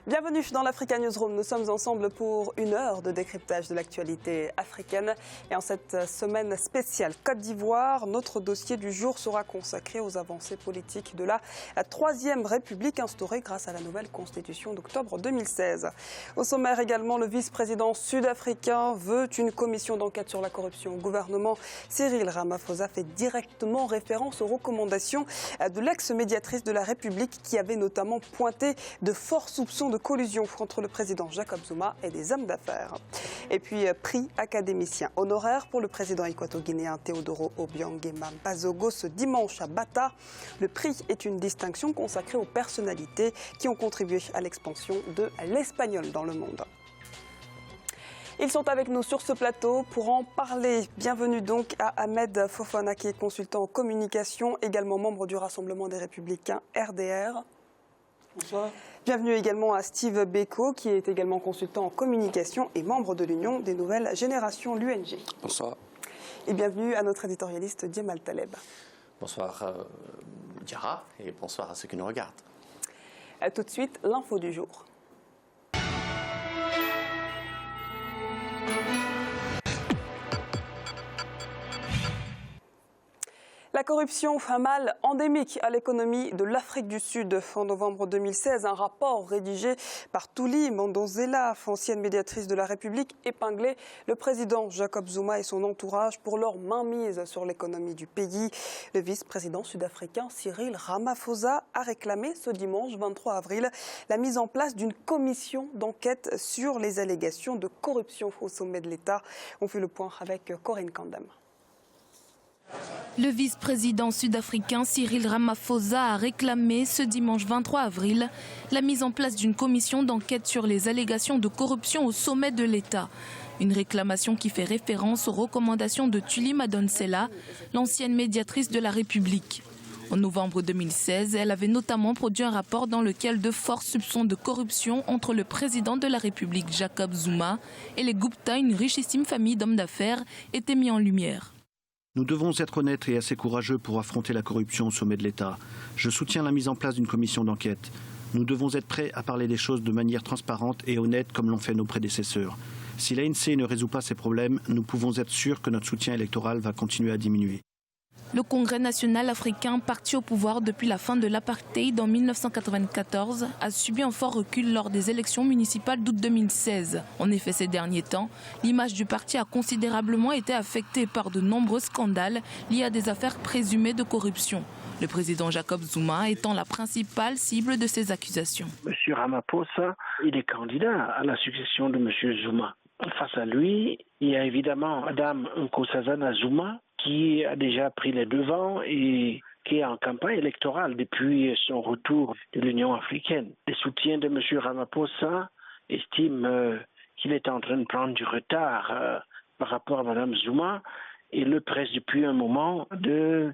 Bienvenue dans l'Africa Newsroom. Nous sommes ensemble pour une heure de décryptage de l'actualité africaine. Et en cette semaine spéciale Côte d'Ivoire, notre dossier du jour sera consacré aux avancées politiques de la Troisième République instaurée grâce à la nouvelle constitution d'octobre 2016. Au sommaire également, le vice-président sud-africain veut une commission d'enquête sur la corruption au gouvernement. Cyril Ramaphosa fait directement référence aux recommandations de l'ex-médiatrice de la République qui avait notamment pointé de forts soupçons de collusion entre le président Jacob Zuma et des hommes d'affaires. Et puis, prix académicien honoraire pour le président équato-guinéen Teodoro Obiang Nguema Bazogo ce dimanche à Bata. Le prix est une distinction consacrée aux personnalités qui ont contribué à l'expansion de l'espagnol dans le monde. Ils sont avec nous sur ce plateau pour en parler. Bienvenue donc à Ahmed Fofana qui est consultant en communication, également membre du Rassemblement des Républicains RDR. Bonsoir. Bienvenue également à Steve Beko qui est également consultant en communication et membre de l'Union des Nouvelles Générations, l'UNG. Bonsoir. Et bienvenue à notre éditorialiste Djemal Taleb. Bonsoir Diara et bonsoir à ceux qui nous regardent. Tout de suite, l'info du jour. La corruption fait mal endémique à l'économie de l'Afrique du Sud. En novembre 2016, un rapport rédigé par Thuli Mandonzela, ancienne médiatrice de la République, épinglait le président Jacob Zuma et son entourage pour leur mainmise sur l'économie du pays. Le vice-président sud-africain Cyril Ramaphosa a réclamé ce dimanche 23 avril la mise en place d'une commission d'enquête sur les allégations de corruption au sommet de l'État. On fait le point avec Corinne Kandam. Le vice-président sud-africain Cyril Ramaphosa a réclamé ce dimanche 23 avril la mise en place d'une commission d'enquête sur les allégations de corruption au sommet de l'État. Une réclamation qui fait référence aux recommandations de Thuli Madonsela, l'ancienne médiatrice de la République. En novembre 2016, elle avait notamment produit un rapport dans lequel de forts soupçons de corruption entre le président de la République Jacob Zuma et les Gupta, une richissime famille d'hommes d'affaires, étaient mis en lumière. Nous devons être honnêtes et assez courageux pour affronter la corruption au sommet de l'État. Je soutiens la mise en place d'une commission d'enquête. Nous devons être prêts à parler des choses de manière transparente et honnête comme l'ont fait nos prédécesseurs. Si l'ANC ne résout pas ces problèmes, nous pouvons être sûrs que notre soutien électoral va continuer à diminuer. Le Congrès national africain, parti au pouvoir depuis la fin de l'apartheid en 1994, a subi un fort recul lors des élections municipales d'août 2016. En effet, ces derniers temps, l'image du parti a considérablement été affectée par de nombreux scandales liés à des affaires présumées de corruption. Le président Jacob Zuma étant la principale cible de ces accusations. M. Ramaphosa, il est candidat à la succession de M. Zuma. Face à lui, il y a évidemment Mme Nkosazana Zuma, qui a déjà pris les devants et qui est en campagne électorale depuis son retour de l'Union africaine. Les soutiens de M. Ramaphosa estiment qu'il est en train de prendre du retard par rapport à Mme Zuma et le presse depuis un moment de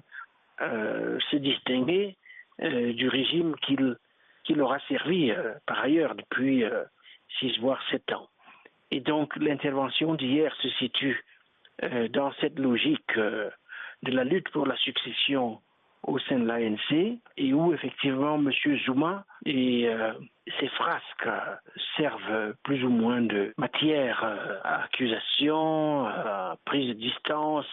se distinguer du régime qu'il aura servi par ailleurs depuis 6 voire 7 ans. Et donc l'intervention d'hier se situe dans cette logique de la lutte pour la succession au sein de l'ANC et où effectivement M. Zuma et ses frasques servent plus ou moins de matière à accusation, à prise de distance,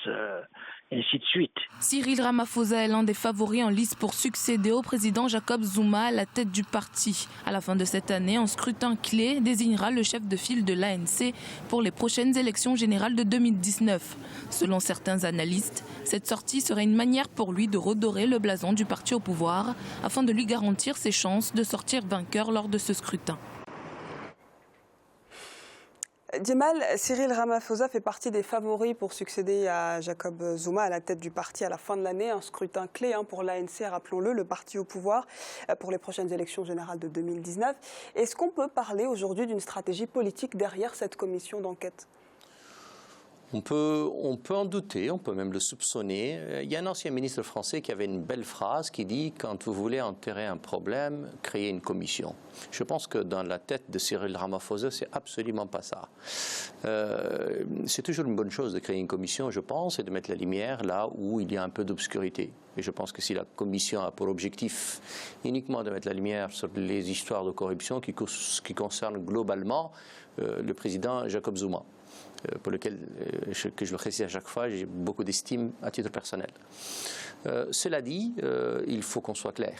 et ainsi de suite. Cyril Ramaphosa est l'un des favoris en lice pour succéder au président Jacob Zuma à la tête du parti. À la fin de cette année, un scrutin clé désignera le chef de file de l'ANC pour les prochaines élections générales de 2019. Selon certains analystes, cette sortie serait une manière pour lui de redorer le blason du parti au pouvoir afin de lui garantir ses chances de sortir vainqueur lors de ce scrutin. Djemal, Cyril Ramaphosa fait partie des favoris pour succéder à Jacob Zuma à la tête du parti à la fin de l'année. Un scrutin clé pour l'ANC, rappelons-le, le parti au pouvoir pour les prochaines élections générales de 2019. Est-ce qu'on peut parler aujourd'hui d'une stratégie politique derrière cette commission d'enquête ? On peut en douter, on peut même le soupçonner. Il y a un ancien ministre français qui avait une belle phrase qui dit « Quand vous voulez enterrer un problème, créez une commission ». Je pense que dans la tête de Cyril Ramaphosa, c'est absolument pas ça. C'est toujours une bonne chose de créer une commission, je pense, et de mettre la lumière là où il y a un peu d'obscurité. Et je pense que si la commission a pour objectif uniquement de mettre la lumière sur les histoires de corruption qui concernent globalement le président Jacob Zuma, pour lequel, que je le précise à chaque fois, j'ai beaucoup d'estime à titre personnel. Cela dit, il faut qu'on soit clair.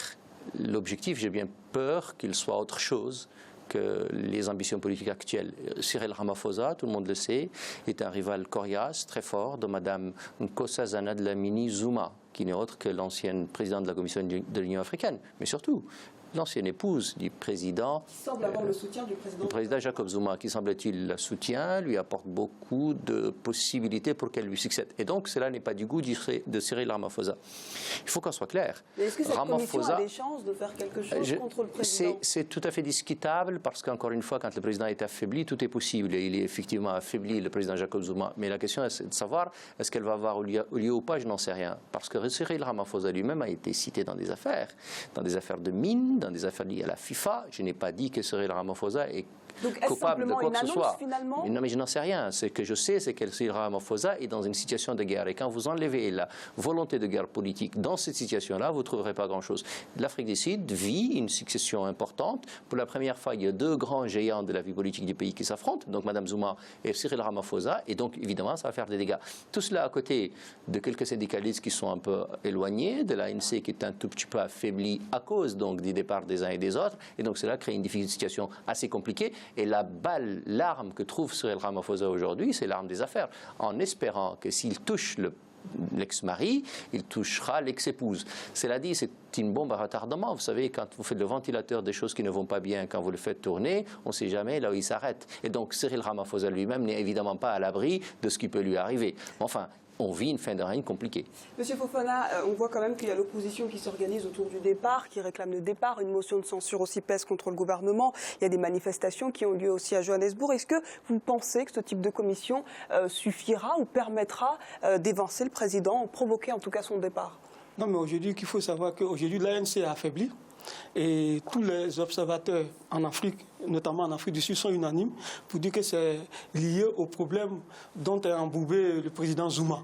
L'objectif, j'ai bien peur qu'il soit autre chose que les ambitions politiques actuelles. Cyril Ramaphosa, tout le monde le sait, est un rival coriace, très fort, de Mme Nkosazana Dlamini Zuma, qui n'est autre que l'ancienne présidente de la Commission de l'Union africaine, mais surtout l'ancienne épouse du président, qui semble avoir le soutien du président Jacob Zuma, qui semble-t-il la soutient, lui apporte beaucoup de possibilités pour qu'elle lui succède. Et donc, cela n'est pas du goût de Cyril Ramaphosa. Il faut qu'on soit clair. Mais est-ce que cette commission a des chances de faire quelque chose contre le président? C'est tout à fait discutable, parce qu'encore une fois, quand le président est affaibli, tout est possible. Et il est effectivement affaibli, le président Jacob Zuma. Mais la question est de savoir, est-ce qu'elle va avoir lieu ou pas, je n'en sais rien. Parce que Cyril Ramaphosa lui-même a été cité dans des affaires de mines, dans des affaires liées à la FIFA. Je n'ai pas dit que Cyril Ramaphosa est coupable de quoi que ce soit. Finalement non, mais je n'en sais rien. Ce que je sais, c'est que Cyril Ramaphosa est dans une situation de guerre. Et quand vous enlevez la volonté de guerre politique dans cette situation-là, vous ne trouverez pas grand-chose. L'Afrique du Sud vit une succession importante. Pour la première fois, il y a deux grands géants de la vie politique du pays qui s'affrontent, donc Mme Zuma et Cyril Ramaphosa. Et donc, évidemment, ça va faire des dégâts. Tout cela à côté de quelques syndicalistes qui sont un peu éloignés, de l'ANC qui est un tout petit peu affaibli à cause donc du départ des uns et des autres. Et donc, cela crée une situation assez compliquée. Et l'arme que trouve Cyril Ramaphosa aujourd'hui, c'est l'arme des affaires, en espérant que s'il touche l'ex-mari, il touchera l'ex-épouse. Cela dit, c'est une bombe à retardement. Vous savez, quand vous faites le ventilateur des choses qui ne vont pas bien, quand vous le faites tourner, on ne sait jamais là où il s'arrête. Et donc, Cyril Ramaphosa lui-même n'est évidemment pas à l'abri de ce qui peut lui arriver. Enfin, on vit une fin de règne compliquée. Monsieur Fofana, on voit quand même qu'il y a l'opposition qui s'organise autour du départ, qui réclame le départ. Une motion de censure aussi pèse contre le gouvernement. Il y a des manifestations qui ont lieu aussi à Johannesburg. Est-ce que vous pensez que ce type de commission suffira ou permettra d'évincer le président, ou provoquer en tout cas son départ? Non, mais aujourd'hui, il faut savoir qu'aujourd'hui, l'ANC est affaiblie. Et tous les observateurs en Afrique, notamment en Afrique du Sud, sont unanimes pour dire que c'est lié aux problèmes dont est embourbé le président Zuma.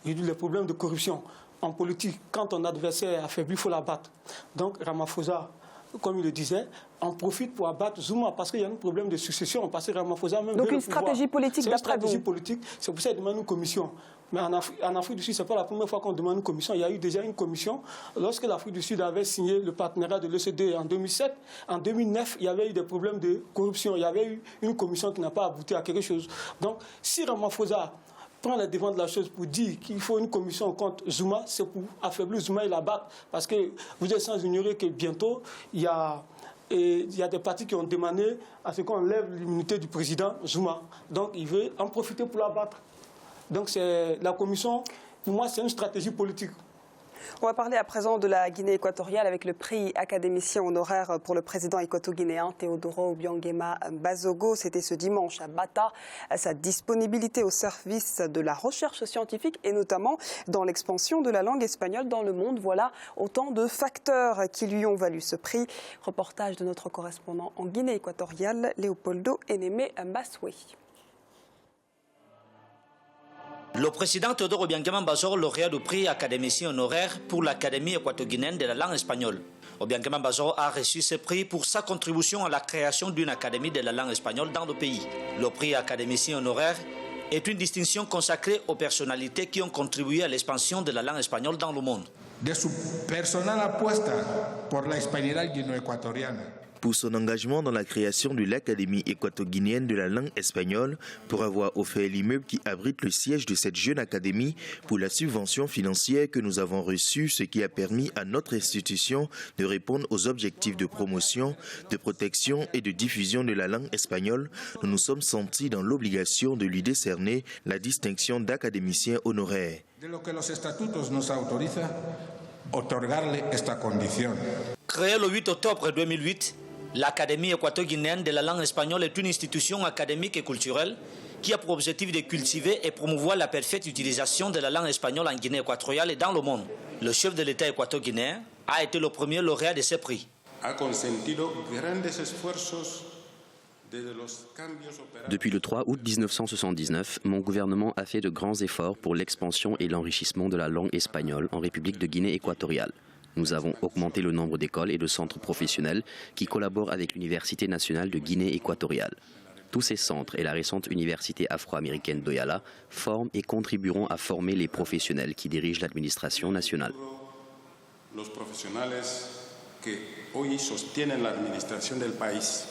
Aujourd'hui, les problèmes de corruption en politique, quand ton adversaire est affaibli, il faut l'abattre. Donc Ramaphosa, comme il le disait, en profite pour abattre Zuma parce qu'il y a un problème de succession. Parce que Ramaphosa même donc une stratégie politique d'après vous? C'est une stratégie politique, c'est pour ça qu'il demande une commission. Mais en Afrique du Sud, ce n'est pas la première fois qu'on demande une commission. Il y a eu déjà une commission. Lorsque l'Afrique du Sud avait signé le partenariat de l'OCDE en 2007, en 2009, il y avait eu des problèmes de corruption. Il y avait eu une commission qui n'a pas abouti à quelque chose. Donc, si Ramaphosa prend le devant de la chose pour dire qu'il faut une commission contre Zuma, c'est pour affaiblir Zuma et l'abattre. Parce que vous êtes sans ignorer que bientôt, il y a des partis qui ont demandé à ce qu'on lève l'immunité du président Zuma. Donc, il veut en profiter pour l'abattre. Donc, la commission, pour moi, c'est une stratégie politique. On va parler à présent de la Guinée équatoriale avec le prix académicien honoraire pour le président équato-guinéen Teodoro Obiangema Bazogo. C'était ce dimanche à Bata. Sa disponibilité au service de la recherche scientifique et notamment dans l'expansion de la langue espagnole dans le monde. Voilà autant de facteurs qui lui ont valu ce prix. Reportage de notre correspondant en Guinée équatoriale, Léopoldo Enemé Mbaswe. Le président Teodoro Obiangema Bazogo, lauréat du prix académicien honoraire pour l'Académie équato-guinéenne de la langue espagnole. Obiangema Bazogo a reçu ce prix pour sa contribution à la création d'une académie de la langue espagnole dans le pays. Le prix académicien honoraire est une distinction consacrée aux personnalités qui ont contribué à l'expansion de la langue espagnole dans le monde. De su personal apuesta por la hispanidad guineoecuatoriana. Pour son engagement dans la création de l'Académie équato-guinéenne de la langue espagnole, pour avoir offert l'immeuble qui abrite le siège de cette jeune académie, pour la subvention financière que nous avons reçue, ce qui a permis à notre institution de répondre aux objectifs de promotion, de protection et de diffusion de la langue espagnole, nous nous sommes sentis dans l'obligation de lui décerner la distinction d'académicien honoraire. De lo que los estatutos nos autoriza, otorgarle esta condición. Créée le 8 octobre 2008, l'Académie équato-guinéenne de la langue espagnole est une institution académique et culturelle qui a pour objectif de cultiver et promouvoir la parfaite utilisation de la langue espagnole en Guinée équatoriale et dans le monde. Le chef de l'État équato-guinéen a été le premier lauréat de ces prix. Depuis le 3 août 1979, mon gouvernement a fait de grands efforts pour l'expansion et l'enrichissement de la langue espagnole en République de Guinée équatoriale. Nous avons augmenté le nombre d'écoles et de centres professionnels qui collaborent avec l'Université nationale de Guinée équatoriale. Tous ces centres et la récente université afro-américaine d'Oyala forment et contribueront à former les professionnels qui dirigent l'administration nationale. Los profesionales que hoy sostienen la administración del país.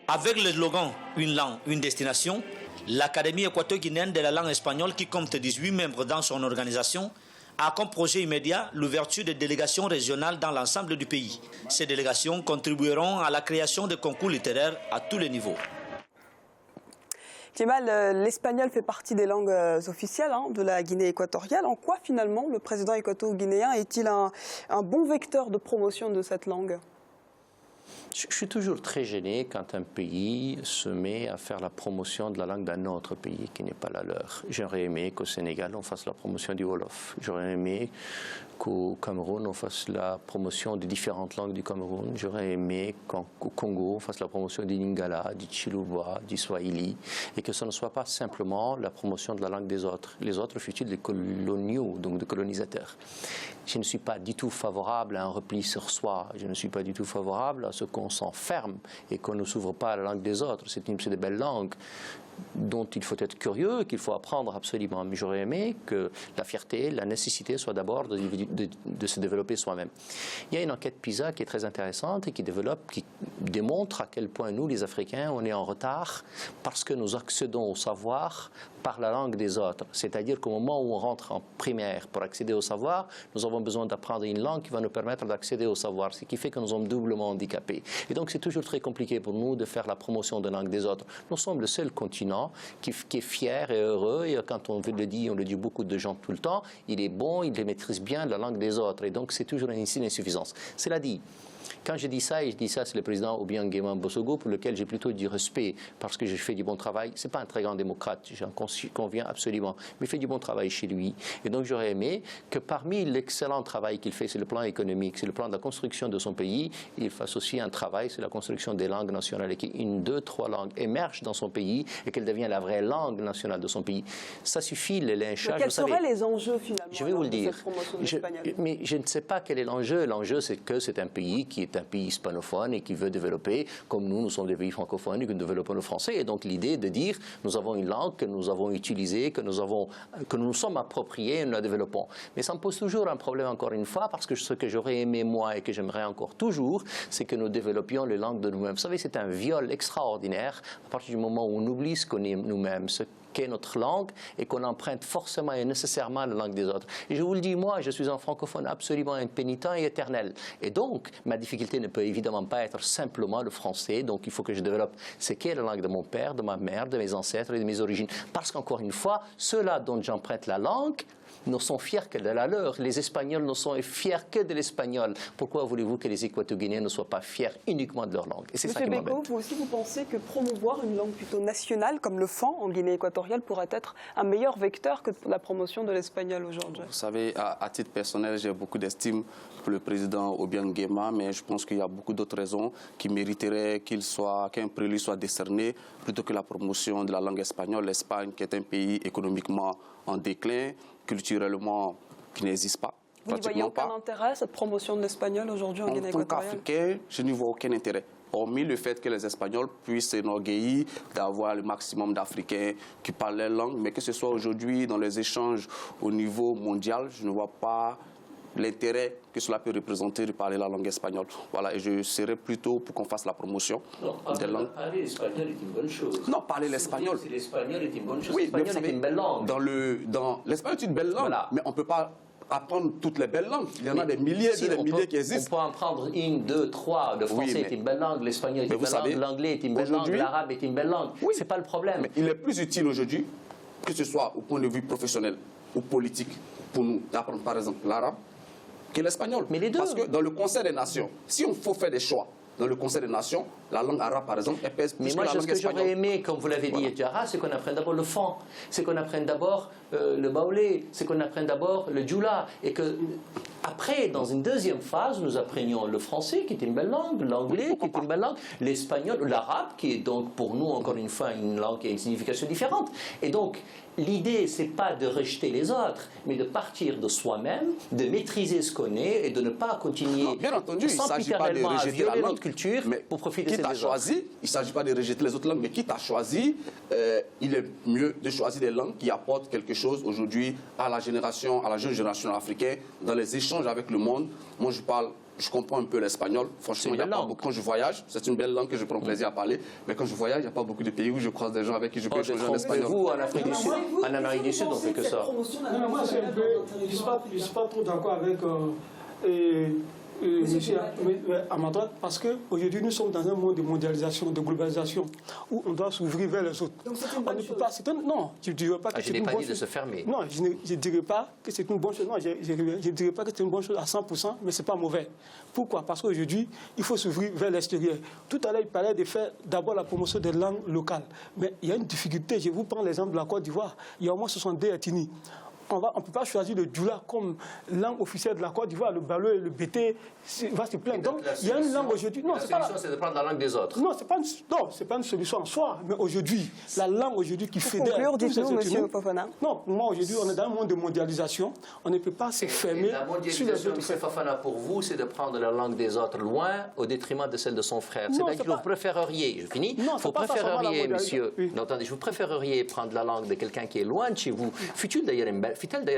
Avec le slogan « Une langue, une destination », l'Académie équato-guinéenne de la langue espagnole, qui compte 18 membres dans son organisation, a comme projet immédiat l'ouverture de délégations régionales dans l'ensemble du pays. Ces délégations contribueront à la création de concours littéraires à tous les niveaux. Kemal, l'espagnol fait partie des langues officielles de la Guinée équatoriale. En quoi finalement le président équato-guinéen est-il un bon vecteur de promotion de cette langue ? Je suis toujours très gêné quand un pays se met à faire la promotion de la langue d'un autre pays qui n'est pas la leur. J'aurais aimé qu'au Sénégal, on fasse la promotion du Wolof. J'aurais aimé qu'au Cameroun, on fasse la promotion des différentes langues du Cameroun. J'aurais aimé qu'au Congo, on fasse la promotion du Lingala, du Chiluba, du Swahili, et que ce ne soit pas simplement la promotion de la langue des autres. Les autres fut-ils des coloniaux, donc des colonisateurs. Je ne suis pas du tout favorable à un repli sur soi. Je ne suis pas du tout favorable à ce qu'on s'enferme et qu'on ne s'ouvre pas à la langue des autres. C'est des belles langues dont il faut être curieux, qu'il faut apprendre absolument. Mais j'aurais aimé que la fierté, la nécessité soit d'abord de se développer soi-même. Il y a une enquête PISA qui est très intéressante et qui démontre à quel point nous, les Africains, on est en retard parce que nous accédons au savoir par la langue des autres. C'est-à-dire qu'au moment où on rentre en primaire pour accéder au savoir, nous avons besoin d'apprendre une langue qui va nous permettre d'accéder au savoir, ce qui fait que nous sommes doublement handicapés. Et donc c'est toujours très compliqué pour nous de faire la promotion de la langue des autres. Nous sommes le seul continent qui est fier et heureux, et quand on le dit beaucoup de gens tout le temps, il est bon, il maîtrise bien la langue des autres, et donc c'est toujours une insuffisance. Cela dit, quand je dis ça, c'est le président Obiang-Nguema Mbosogo, pour lequel j'ai plutôt du respect, parce que je fais du bon travail. Ce n'est pas un très grand démocrate, j'en conviens absolument, mais il fait du bon travail chez lui. Et donc j'aurais aimé que parmi l'excellent travail qu'il fait sur le plan économique, sur le plan de la construction de son pays, il fasse aussi un travail sur la construction des langues nationales, et qu'une, deux, trois langues émergent dans son pays, et qu'elle devienne la vraie langue nationale de son pays. Ça suffit, le lynchage. Quels seraient les enjeux finalement je vais vous le dire. De cette promotion de l'espagnol ? Mais je ne sais pas quel est l'enjeu. L'enjeu, c'est que c'est un pays qui est un pays hispanophone et qui veut développer, comme nous sommes des pays francophones et que nous développons le français. Et donc l'idée de dire, nous avons une langue que nous avons utilisée, que nous sommes appropriés et nous la développons. Mais ça me pose toujours un problème, encore une fois, parce que ce que j'aurais aimé moi et que j'aimerais encore toujours, c'est que nous développions les langues de nous-mêmes. Vous savez, c'est un viol extraordinaire à partir du moment où on oublie ce qu'on est nous-mêmes, ce qu'est notre langue, et qu'on emprunte forcément et nécessairement la langue des autres. Et je vous le dis, moi, je suis un francophone absolument impénitent et éternel. Et donc, ma difficulté ne peut évidemment pas être simplement le français. Donc, il faut que je développe ce qu'est la langue de mon père, de ma mère, de mes ancêtres et de mes origines. Parce qu'encore une fois, ceux-là dont j'emprunte la langue ne sont fiers que de la leur. Les Espagnols ne sont fiers que de l'espagnol. Pourquoi voulez-vous que les Équato-Guinéens ne soient pas fiers uniquement de leur langue? Et c'est ça qui m'embête. Monsieur Beko, vous aussi, vous pensez que promouvoir une langue plutôt nationale, comme le fan en Guinée équatoriale, pourrait être un meilleur vecteur que la promotion de l'espagnol aujourd'hui? Vous savez, à titre personnel, j'ai beaucoup d'estime pour le président Obiang-Nguema, mais je pense qu'il y a beaucoup d'autres raisons qui mériteraient qu'un prix lui soit décerné plutôt que la promotion de la langue espagnole. L'Espagne, qui est un pays économiquement en déclin, culturellement qui n'existe pas. Vous n'y voyez aucun intérêt, cette promotion de l'espagnol aujourd'hui en Guinée équatoriale? En tant qu'Africain, je n'y vois aucun intérêt. Hormis le fait que les Espagnols puissent s'enorgueillir d'avoir le maximum d'Africains qui parlent leur langue, mais que ce soit aujourd'hui dans les échanges au niveau mondial, je ne vois pas l'intérêt que cela peut représenter de parler la langue espagnole. Voilà, et je serais plutôt pour qu'on fasse la promotion des langues. Parler l'espagnol est une bonne chose. Non, parler l'espagnol. L'espagnol est une bonne chose. Oui, l'espagnol est une belle langue. L'espagnol est une belle langue, voilà. Mais on ne peut pas apprendre toutes les belles langues. Il y en a des milliers qui existent. On peut en prendre une, deux, trois. Le français est une belle langue, l'espagnol est une belle langue, l'anglais est une belle langue, l'arabe est une belle langue. Oui. C'est pas le problème. Mais il est plus utile aujourd'hui, que ce soit au point de vue professionnel ou politique, pour nous d'apprendre par exemple l'arabe, que l'espagnol. Mais les deux. Parce que dans le Conseil des Nations, si on faut faire des choix dans le Conseil des Nations, la langue arabe, par exemple, elle pèse plus que la langue espagnole. Mais moi, ce que j'aurais aimé, comme vous l'avez dit, Jara, c'est qu'on apprenne d'abord le fon, c'est qu'on apprenne d'abord le baoulé, c'est qu'on apprenne d'abord le djoula, et que après, dans une deuxième phase, nous apprenions le français, qui est une belle langue, l'anglais, qui est une belle langue, l'espagnol, l'arabe, qui est donc pour nous, encore une fois, une langue qui a une signification différente. Et donc, l'idée, c'est pas de rejeter les autres, mais de partir de soi-même, de maîtriser ce qu'on est et de ne pas continuer bien entendu, sempiternellement à violer notre culture pour profiter de celle des autres. Il ne s'agit pas de rejeter les autres langues, mais qui t'a choisi, il est mieux de choisir des langues qui apportent quelque chose aujourd'hui à la jeune génération africaine, dans les échanges avec le monde. Moi, je comprends un peu l'espagnol. Franchement, quand je voyage, c'est une belle langue que je prends plaisir à parler. Mais quand je voyage, il n'y a pas beaucoup de pays où je croise des gens avec qui je peux échanger en espagnol. Vous, en Afrique du Sud, en Amérique du Sud, on fait que ça. Moi, je ne suis pas trop d'accord avec monsieur à ma droite, parce qu'aujourd'hui, nous sommes dans un monde de mondialisation, de globalisation, où on doit s'ouvrir vers les autres. Donc c'est une bonne chose. Non, je ne dirais pas que c'est une bonne chose. Je n'ai pas dit de se fermer. Non, je ne dirais pas que c'est une bonne chose. Non, je ne dirais pas que c'est une bonne chose à 100%, mais ce n'est pas mauvais. Pourquoi? Parce qu'aujourd'hui, il faut s'ouvrir vers l'extérieur. Tout à l'heure, il parlait de faire d'abord la promotion des langues locales. Mais il y a une difficulté. Je vous prends l'exemple de la Côte d'Ivoire. Il y a au moins 62 ethnies. On ne peut pas choisir le djoula comme langue officielle de la Côte d'Ivoire, le balo et le bété va se plaindre. Donc, il y a une langue aujourd'hui. La solution, c'est de prendre la langue des autres. Non, ce n'est pas une solution en soi. Mais aujourd'hui, la langue aujourd'hui qui fédère. Pour conclure, dites-nous, monsieur Fofana. Non, moi, aujourd'hui, on est dans un monde de mondialisation. On ne peut pas se fermer sur les autres. M. Fofana, pour vous, c'est de prendre la langue des autres loin au détriment de celle de son frère. C'est-à-dire que vous préféreriez, je finis, vous préféreriez, monsieur, attendez, vous préféreriez prendre la langue de quelqu'un qui est loin de chez vous, fut-elle d'ailleurs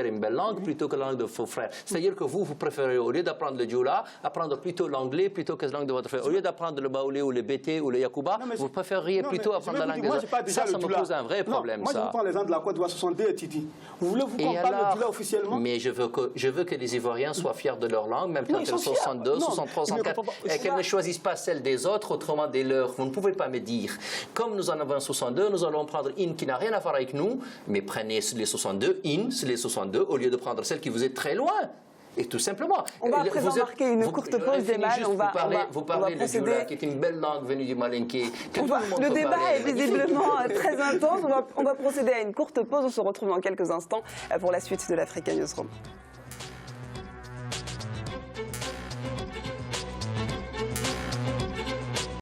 une belle langue plutôt que la langue de vos frères. C'est-à-dire que vous préférez, au lieu d'apprendre le djoula, apprendre plutôt l'anglais plutôt que la langue de votre frère. Au lieu d'apprendre le baoulé ou le bété ou le yakuba, vous préféreriez plutôt apprendre la langue des autres. Ça me pose un vrai problème, ça. Moi, je vous prends l'exemple de la Côte d'Ivoire, 62 Titi. Vous voulez qu'on parle le djoula officiellement? Mais je veux que les Ivoiriens soient fiers de leur langue, même quand elles sont 62, 63, 64, et qu'elles ne choisissent pas celle des autres, autrement des leurs. Vous ne pouvez pas me dire, comme nous en avons 62, nous allons prendre une qui n'a rien à voir avec nous, mais prenez les 62, les 62, au lieu de prendre celle qui vous est très loin. Et tout simplement. On va à présent marquer une courte pause des mâles. Vous parlez de djoula, qui est une belle langue venue du Malinké. Le débat est visiblement très intense. On va procéder à une courte pause. On se retrouve dans quelques instants pour la suite de l'Africa Newsroom.